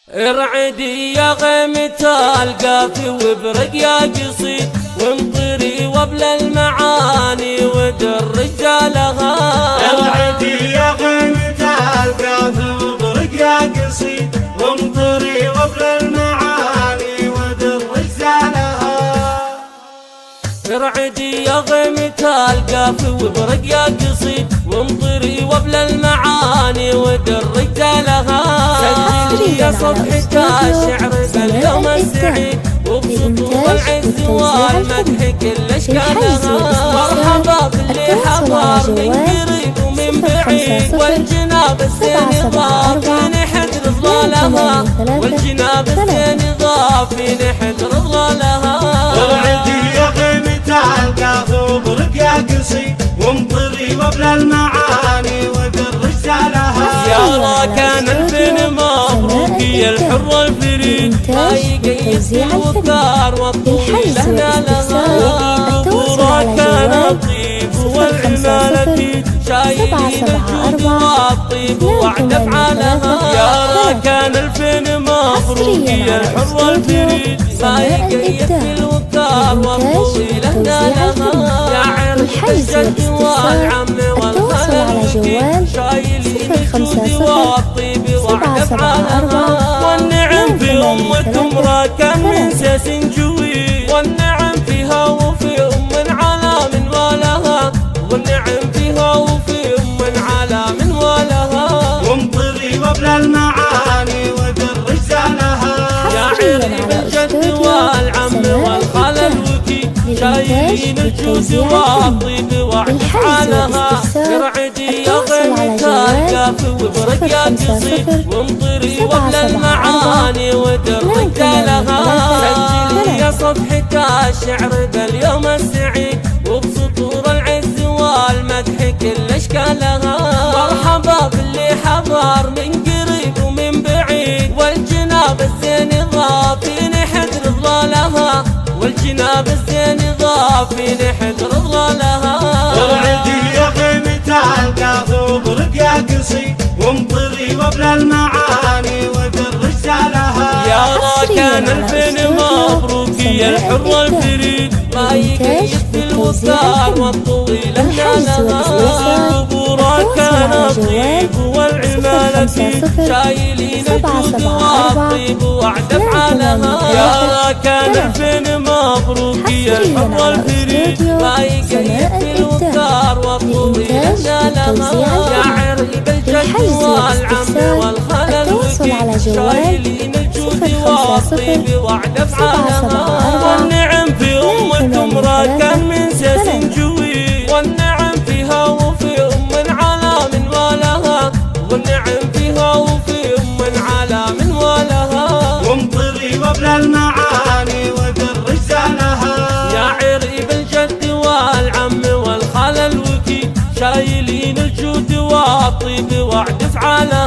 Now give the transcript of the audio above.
ارعدي يا غيمة القافي وبرق يا قصيد وامطري وبل المعاني ود الرجالها. ارعدي يا غيمة القافي وبرق يا قصيد وامطري وبل المعاني ود الرجالها. ارعدي يا غيمة القافي وبرق يا قصيد وامطري وبل المعاني ود الرجالها. يا صفحة الشعر باليوم السعيد وبسطور العز والمدح كل اشكالها. مرحبا باللي حضر من قريب ومن بعيد والجناب الزين ضاف نحت ظلالها والجناب الزين ضاف نحت ظلالها. ارعدي يا غيمة القافي وبرق يا قصيد وامطري وبل المعاني ود الرجالها. يا كان الفن مبروك يا الحر الفريد ما يقيس الوقار والطويل لهنا لها. وراك كان الطيب والعمالة شايلين الجود والطيب وعد افعالها. يا كان الفن مبروك يا الحر الفريد ما يقيس الوقار والطويل لهنا لها. يا عرف الجد والعم والخلل شايلين الجود والطيب وعد افعالها. والنعم في امكم راكن من ساس جوي والنعم فيها وفي على من ولها. والنعم فيها وفي على من ولها. وامطري وبل المعاني ود الرجالها. يا عريب الجد والعم والخال الوكي شايلين الجود والطيب وعد افعالها. ارعدي يا غيمة القافي وبرق يا قصيد وامطري وبل المعاني ود الرجالها. سجلي يا صفحة الشعر باليوم السعيد وبسطور العز والمدح كل اشكالها. مرحبا باللي حضر من قريب ومن بعيد والجناب الزين ضاف نحت ظلالها والجناب الزين ضاف نحت ظلالها. ارعدي يا غيمة القافي وبرق يا قصيد وامطري وبل المعاني ود الرجالها. يا كان الفن مبروك يا الحر الفريد ما يقيس الوقار والطويل لهنا. وراك كان الطيب والعمالة شايلين الجود والطيب وعد افعالها. يا كان الفن مبروك يا الحر الفريد ما يقيس الوقار والطويل لهنا. يا عريب الجد والعم والخال الوكي شايلين الجود والطيب وعد افعالها. والنعم في امكم راكن من ساس جوي والنعم فيها وفي على من ولها. والنعم فيها وفي على من ولها. وامطري وبل المعاني ود الرجالها. يا عريب الجد والعم والخال الوكي شايلين الجود والطيب وعد افعالها.